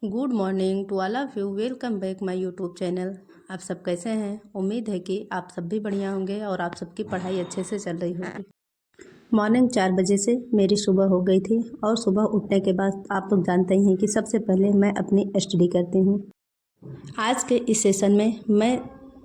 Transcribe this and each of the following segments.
Good morning to all of you. Welcome back my YouTube channel. आप सब कैसे हैं? उम्मीद है कि आप सब भी बढ़िया होंगे और आप सबकी पढ़ाई अच्छे से चल रही होगी। मॉर्निंग 4 बजे से मेरी सुबह हो गई थी और सुबह उठने के बाद आप लोग जानते ही हैं कि सबसे पहले मैं अपनी स्टडी करती हूँ। आज के इस सेशन में मैं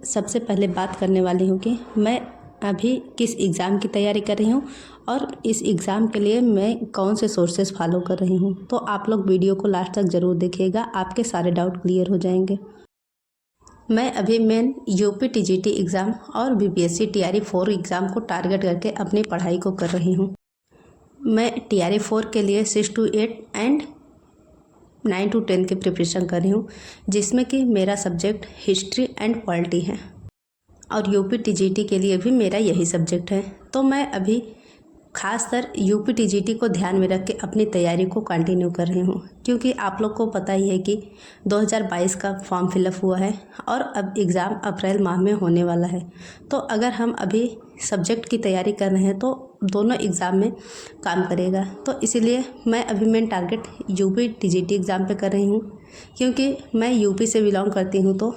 सबसे पहले बात करने वाली हूँ कि मैं अभी किस एग्ज़ाम की तैयारी कर रही हूँ और इस एग्ज़ाम के लिए मैं कौन से सोर्सेज फॉलो कर रही हूँ। तो आप लोग वीडियो को लास्ट तक ज़रूर देखिएगा, आपके सारे डाउट क्लियर हो जाएंगे। मैं अभी मेन यूपी टीजीटी एग्ज़ाम और बीपीएससी टीआरई 4 एग्ज़ाम को टारगेट करके अपनी पढ़ाई को कर रही हूँ। मैं टीआरई 4 के लिए 6 to 8 एंड 9 to 10 की प्रिपरेशन कर रही हूँ, जिसमें कि मेरा सब्जेक्ट हिस्ट्री एंड पॉलिटी है और यूपी टीजीटी के लिए भी मेरा यही सब्जेक्ट है। तो मैं अभी खासकर यूपी टीजीटी को ध्यान में रख के अपनी तैयारी को कंटिन्यू कर रही हूँ, क्योंकि आप लोग को पता ही है कि 2022 का फॉर्म फिलअप हुआ है और अब एग्ज़ाम अप्रैल माह में होने वाला है। तो अगर हम अभी सब्जेक्ट की तैयारी कर रहे हैं तो दोनों एग्ज़ाम में काम करेगा। तो इसीलिए मैं अभी main target UP TGT exam पे कर रही हूँ, क्योंकि मैं यूपी से बिलोंग करती हूँ। तो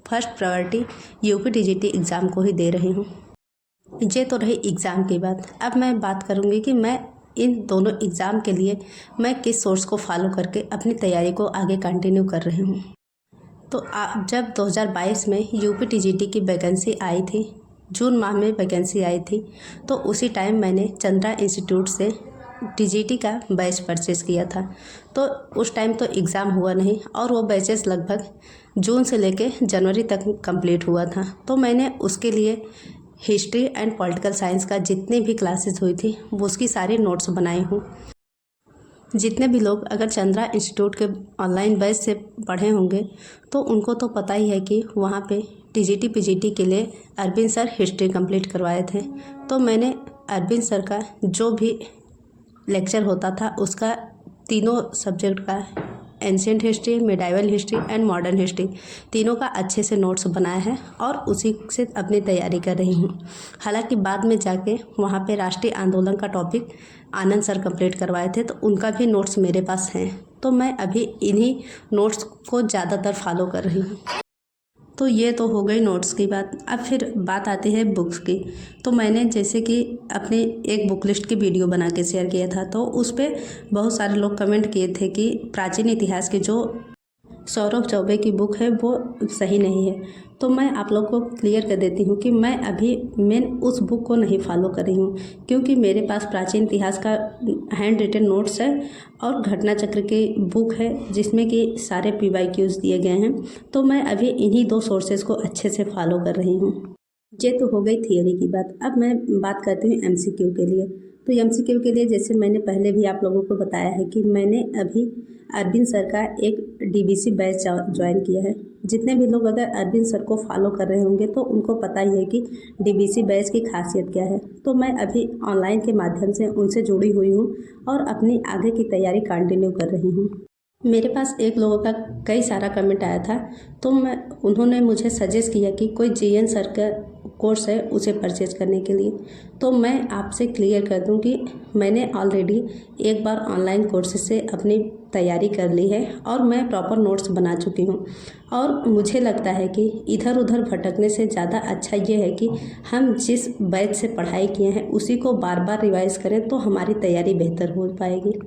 first priority UP TGT exam को ही दे रही हूँ। ये तो रही एग्ज़ाम की बात। अब मैं बात करूँगी कि मैं इन दोनों एग्ज़ाम के लिए मैं किस सोर्स को फॉलो करके अपनी तैयारी को आगे कंटिन्यू कर रही हूँ। तो जब 2022 में यूपी टीजीटी की वैकेंसी आई थी, जून माह में वैकेंसी आई थी, तो उसी टाइम मैंने चंद्रा इंस्टीट्यूट से टीजीटी का बैच परचेज़ किया था। तो उस टाइम तो एग्ज़ाम हुआ नहीं और वो बैचेस लगभग जून से लेके जनवरी तक कंप्लीट हुआ था। तो मैंने उसके लिए हिस्ट्री एंड पॉलिटिकल साइंस का जितनी भी क्लासेस हुई थी वो उसकी सारी नोट्स बनाई हूँ। जितने भी लोग अगर चंद्रा इंस्टीट्यूट के ऑनलाइन बैच से पढ़े होंगे तो उनको तो पता ही है कि वहाँ पे टीजीटी पीजीटी के लिए अरविंद सर हिस्ट्री कंप्लीट करवाए थे। तो मैंने अरविंद सर का जो भी लेक्चर होता था उसका तीनों सब्जेक्ट का ancient history, medieval history and modern history तीनों का अच्छे से नोट्स बनाया है और उसी से अपनी तैयारी कर रही हूँ। हालांकि बाद में जाके वहाँ पे राष्ट्रीय आंदोलन का टॉपिक आनंद सर कंप्लीट करवाए थे, तो उनका भी नोट्स मेरे पास हैं। तो मैं अभी इन्हीं नोट्स को ज़्यादातर फॉलो कर रही हूँ। तो ये तो हो गई नोट्स की बात। अब फिर बात आती है बुक्स की। तो मैंने जैसे कि अपनी एक बुक लिस्ट की वीडियो बना के शेयर किया था, तो उस पर बहुत सारे लोग कमेंट किए थे कि प्राचीन इतिहास की जो सौरभ चौबे की बुक है वो सही नहीं है। तो मैं आप लोग को क्लियर कर देती हूँ कि मैं अभी मेन उस बुक को नहीं फॉलो कर रही हूँ, क्योंकि मेरे पास प्राचीन इतिहास का हैंड रिटन नोट्स है और घटना चक्र की बुक है जिसमें कि सारे PYQs दिए गए हैं। तो मैं अभी इन्हीं दो सोर्सेज को अच्छे से फॉलो कर रही हूँ। ये तो हो गई थियरी की बात। अब मैं बात करती हूँ MCQ के लिए। तो MCQ के लिए जैसे मैंने पहले भी आप लोगों को बताया है कि मैंने अभी अरविंद सर का एक DBC बैच ज्वाइन किया है। जितने भी लोग अगर अरविंद सर को फॉलो कर रहे होंगे तो उनको पता ही है कि DBC बैच की खासियत क्या है। तो मैं अभी ऑनलाइन के माध्यम से उनसे जुड़ी हुई हूँ और अपनी आगे की तैयारी कंटिन्यू कर रही हूँ। मेरे पास एक लोगों का कई सारा कमेंट आया था, तो उन्होंने मुझे सजेस्ट किया कि कोई GN सर का कोर्स है उसे परचेज करने के लिए। तो मैं आपसे क्लियर कर दूं कि मैंने ऑलरेडी एक बार ऑनलाइन कोर्सेज से अपनी तैयारी कर ली है और मैं प्रॉपर नोट्स बना चुकी हूं। और मुझे लगता है कि इधर उधर भटकने से ज़्यादा अच्छा ये है कि हम जिस बैच से पढ़ाई किए हैं उसी को बार बार रिवाइज़ करें, तो हमारी तैयारी बेहतर हो पाएगी।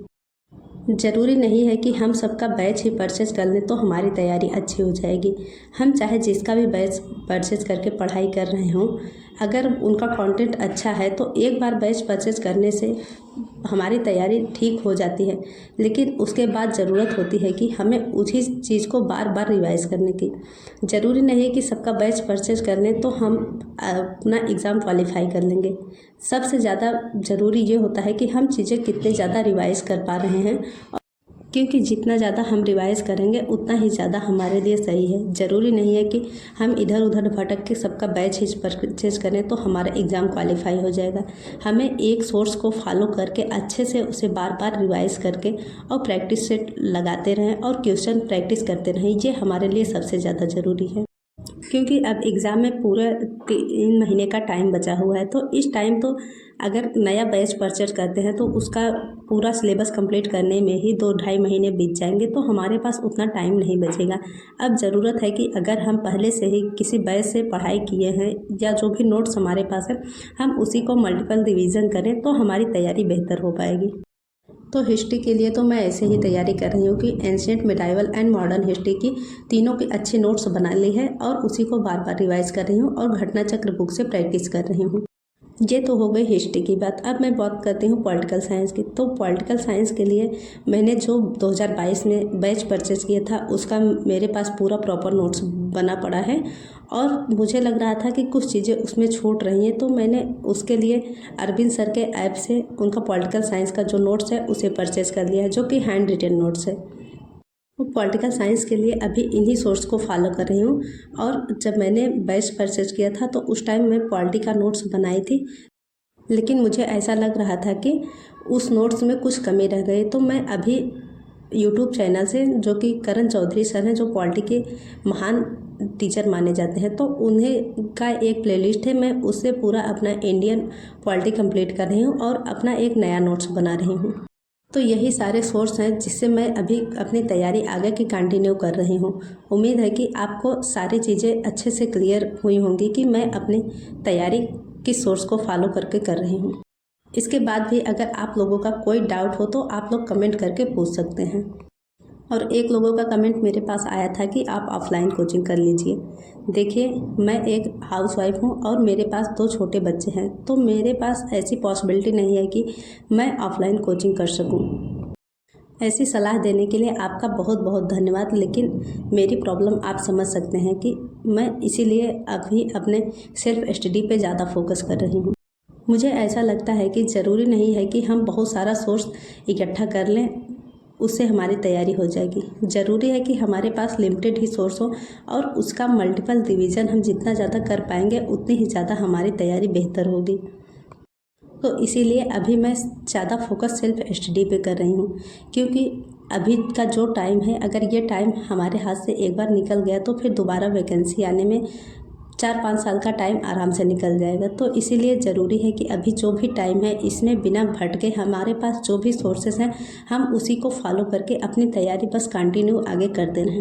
ज़रूरी नहीं है कि हम सबका बैच ही परचेज कर लें तो हमारी तैयारी अच्छी हो जाएगी। हम चाहे जिसका भी बैच परचेज करके पढ़ाई कर रहे हों, अगर उनका कंटेंट अच्छा है तो एक बार बैच परचेज करने से हमारी तैयारी ठीक हो जाती है, लेकिन उसके बाद ज़रूरत होती है कि हमें उसी चीज़ को बार बार रिवाइज़ करने की। ज़रूरी नहीं है कि सबका बैच परचेज कर लें तो हम अपना एग्ज़ाम क्वालिफाई कर लेंगे। सबसे ज़्यादा ज़रूरी ये होता है कि हम चीज़ें कितने ज़्यादा रिवाइज़ कर पा रहे हैं, क्योंकि जितना ज़्यादा हम रिवाइज़ करेंगे उतना ही ज़्यादा हमारे लिए सही है। ज़रूरी नहीं है कि हम इधर उधर भटक के सबका बैच ही परचेज करें तो हमारा एग्ज़ाम क्वालिफाई हो जाएगा। हमें एक सोर्स को फॉलो करके अच्छे से उसे बार बार रिवाइज़ करके और प्रैक्टिस सेट लगाते रहें और क्वेश्चन प्रैक्टिस करते रहें। ये हमारे लिए सबसे ज़्यादा ज़रूरी है। क्योंकि अब एग्ज़ाम में पूरा 3 महीने का टाइम बचा हुआ है। तो इस टाइम तो अगर नया बैच परचेज करते हैं तो उसका पूरा सिलेबस कंप्लीट करने में ही 2-2.5 महीने बीत जाएंगे, तो हमारे पास उतना टाइम नहीं बचेगा। अब ज़रूरत है कि अगर हम पहले से ही किसी बैच से पढ़ाई किए हैं या जो भी नोट्स हमारे पास है, हम उसी को मल्टीपल रिवीज़न करें तो हमारी तैयारी बेहतर हो पाएगी। तो हिस्ट्री के लिए तो मैं ऐसे ही तैयारी कर रही हूँ कि ancient, medieval and modern history की तीनों की अच्छे नोट्स बना ली है और उसी को बार बार रिवाइज कर रही हूँ और घटना चक्र बुक से प्रैक्टिस कर रही हूँ। ये तो हो गई हिस्ट्री की बात। अब मैं बात करती हूँ पॉलिटिकल साइंस की। तो पॉलिटिकल साइंस के लिए मैंने जो 2022 में बैच परचेज किया था उसका मेरे पास पूरा प्रॉपर नोट्स बना पड़ा है और मुझे लग रहा था कि कुछ चीज़ें उसमें छूट रही हैं, तो मैंने उसके लिए अरविंद सर के ऐप से उनका पॉलिटिकल साइंस का जो नोट्स है उसे परचेज़ कर लिया है, जो कि हैंड रिटन नोट्स है। तो पॉलिटिकल साइंस के लिए अभी इन्हीं सोर्स को फॉलो कर रही हूँ। और जब मैंने बैच परचेज किया था तो उस टाइम मैं पॉलिटी का नोट्स बनाई थी, लेकिन मुझे ऐसा लग रहा था कि उस नोट्स में कुछ कमी रह गई। तो मैं अभी यूट्यूब चैनल से, जो कि करण चौधरी सर हैं, जो पॉलिटी के महान टीचर माने जाते हैं, तो उन्हें का एक प्लेलिस्ट है, मैं उससे पूरा अपना इंडियन पॉलिटी कंप्लीट कर रही हूँ और अपना एक नया नोट्स बना रही हूँ। तो यही सारे सोर्स हैं जिससे मैं अभी अपनी तैयारी आगे की कंटिन्यू कर रही हूँ। उम्मीद है कि आपको सारी चीज़ें अच्छे से क्लियर हुई होंगी कि मैं अपनी तैयारी किस सोर्स को फॉलो करके कर रही हूँ। इसके बाद भी अगर आप लोगों का कोई डाउट हो तो आप लोग कमेंट करके पूछ सकते हैं। और एक लोगों का कमेंट मेरे पास आया था कि आप ऑफलाइन कोचिंग कर लीजिए। देखिए, मैं एक हाउसवाइफ हूँ और मेरे पास 2 छोटे बच्चे हैं, तो मेरे पास ऐसी पॉसिबिलिटी नहीं है कि मैं ऑफलाइन कोचिंग कर सकूँ। ऐसी सलाह देने के लिए आपका बहुत बहुत धन्यवाद, लेकिन मेरी प्रॉब्लम आप समझ सकते हैं कि मैं इसीलिए अभी अपने सेल्फ स्टडी पे ज़्यादा फोकस कर रही हूँ। मुझे ऐसा लगता है कि ज़रूरी नहीं है कि हम बहुत सारा सोर्स इकट्ठा कर लें, उससे हमारी तैयारी हो जाएगी। ज़रूरी है कि हमारे पास लिमिटेड ही सोर्स हो और उसका मल्टीपल रिवीजन हम जितना ज़्यादा कर पाएंगे उतनी ही ज़्यादा हमारी तैयारी बेहतर होगी। तो इसीलिए अभी मैं ज़्यादा फोकस सेल्फ स्टडी पे कर रही हूँ, क्योंकि अभी का जो टाइम है, अगर ये टाइम हमारे हाथ से एक बार निकल गया तो फिर दोबारा वैकेंसी आने में 4-5 साल का टाइम आराम से निकल जाएगा। तो इसीलिए ज़रूरी है कि अभी जो भी टाइम है इसमें बिना भटके हमारे पास जो भी सोर्सेस हैं हम उसी को फॉलो करके अपनी तैयारी बस कंटिन्यू आगे करते रहें।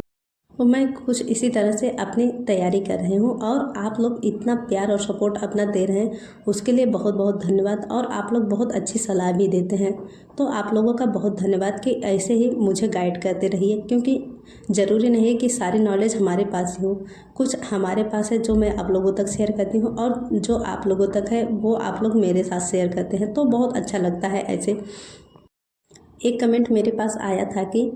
तो मैं कुछ इसी तरह से अपनी तैयारी कर रही हूँ और आप लोग इतना प्यार और सपोर्ट अपना दे रहे हैं उसके लिए बहुत बहुत धन्यवाद। और आप लोग बहुत अच्छी सलाह भी देते हैं, तो आप लोगों का बहुत धन्यवाद कि ऐसे ही मुझे गाइड करते रहिए, क्योंकि ज़रूरी नहीं है कि सारी नॉलेज हमारे पास ही हो। कुछ हमारे पास है जो मैं आप लोगों तक शेयर करती हूँ और जो आप लोगों तक है वो आप लोग मेरे साथ शेयर करते हैं, तो बहुत अच्छा लगता है। ऐसे एक कमेंट मेरे पास आया था कि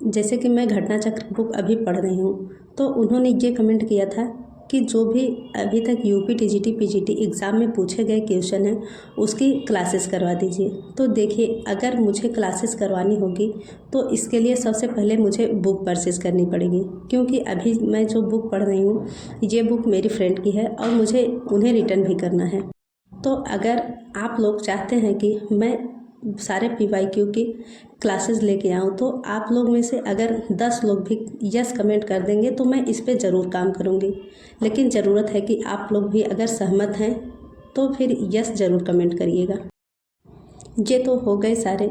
जैसे कि मैं घटना चक्र बुक अभी पढ़ रही हूँ, तो उन्होंने ये कमेंट किया था कि जो भी अभी तक यूपी टीजीटी पीजीटी एग्ज़ाम में पूछे गए क्वेश्चन हैं उसकी क्लासेस करवा दीजिए। तो देखिए, अगर मुझे क्लासेस करवानी होगी तो इसके लिए सबसे पहले मुझे बुक परचेज़ करनी पड़ेगी, क्योंकि अभी मैं जो बुक पढ़ रही हूँ ये बुक मेरी फ्रेंड की है और मुझे उन्हें रिटर्न भी करना है। तो अगर आप लोग चाहते हैं कि मैं सारे PYQ की क्लासेस लेके आऊँ, तो आप लोग में से अगर 10 लोग भी यस कमेंट कर देंगे तो मैं इस पे ज़रूर काम करूँगी। लेकिन ज़रूरत है कि आप लोग भी अगर सहमत हैं तो फिर यस ज़रूर कमेंट करिएगा। ये तो हो गए सारे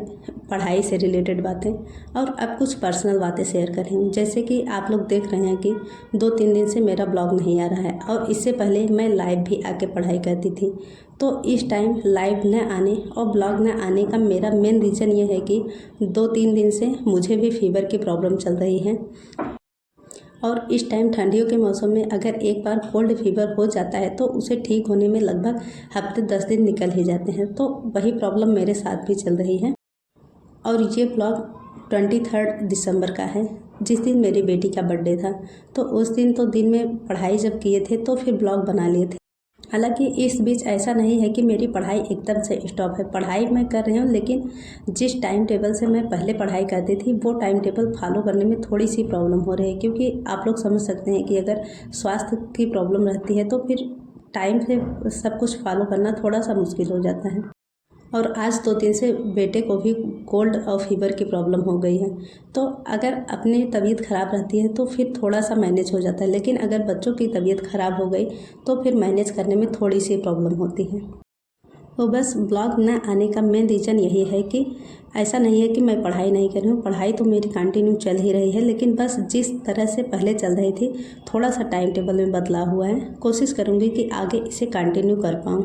पढ़ाई से रिलेटेड बातें, और अब कुछ पर्सनल बातें शेयर कर रही हूँ। जैसे कि आप लोग देख रहे हैं कि 2-3 दिन से मेरा ब्लॉग नहीं आ रहा है, और इससे पहले मैं लाइव भी आके पढ़ाई करती थी। तो इस टाइम लाइव न आने और ब्लॉग न आने का मेरा मेन रीज़न ये है कि 2-3 दिन से मुझे भी फीवर की प्रॉब्लम चल रही है, और इस टाइम ठंडियों के मौसम में अगर एक बार कोल्ड फीवर हो जाता है तो उसे ठीक होने में लगभग हफ्ते 10 दिन निकल ही जाते हैं। तो वही प्रॉब्लम मेरे साथ भी चल रही है। और ये ब्लॉग 23 दिसंबर का है, जिस दिन मेरी बेटी का बर्थडे था। तो उस दिन तो दिन में पढ़ाई जब किए थे तो फिर ब्लॉग बना लिए थे। हालांकि इस बीच ऐसा नहीं है कि मेरी पढ़ाई एकदम से स्टॉप है, पढ़ाई मैं कर रही हूँ, लेकिन जिस टाइम टेबल से मैं पहले पढ़ाई करती थी वो टाइम टेबल फॉलो करने में थोड़ी सी प्रॉब्लम हो रही है, क्योंकि आप लोग समझ सकते हैं कि अगर स्वास्थ्य की प्रॉब्लम रहती है तो फिर टाइम से सब कुछ फॉलो करना थोड़ा सा मुश्किल हो जाता है। और आज 2 दिन से बेटे को भी कोल्ड और फीवर की प्रॉब्लम हो गई है। तो अगर अपनी तबीयत ख़राब रहती है तो फिर थोड़ा सा मैनेज हो जाता है, लेकिन अगर बच्चों की तबीयत ख़राब हो गई तो फिर मैनेज करने में थोड़ी सी प्रॉब्लम होती है। तो बस ब्लॉग न आने का मेन रीज़न यही है कि ऐसा नहीं है कि मैं पढ़ाई नहीं कर रही हूँ, पढ़ाई तो मेरी कंटिन्यू चल ही रही है, लेकिन बस जिस तरह से पहले चल रही थी थोड़ा सा टाइम टेबल में बदलाव हुआ है। कोशिश करूँगी कि आगे इसे कंटिन्यू कर पाऊँ।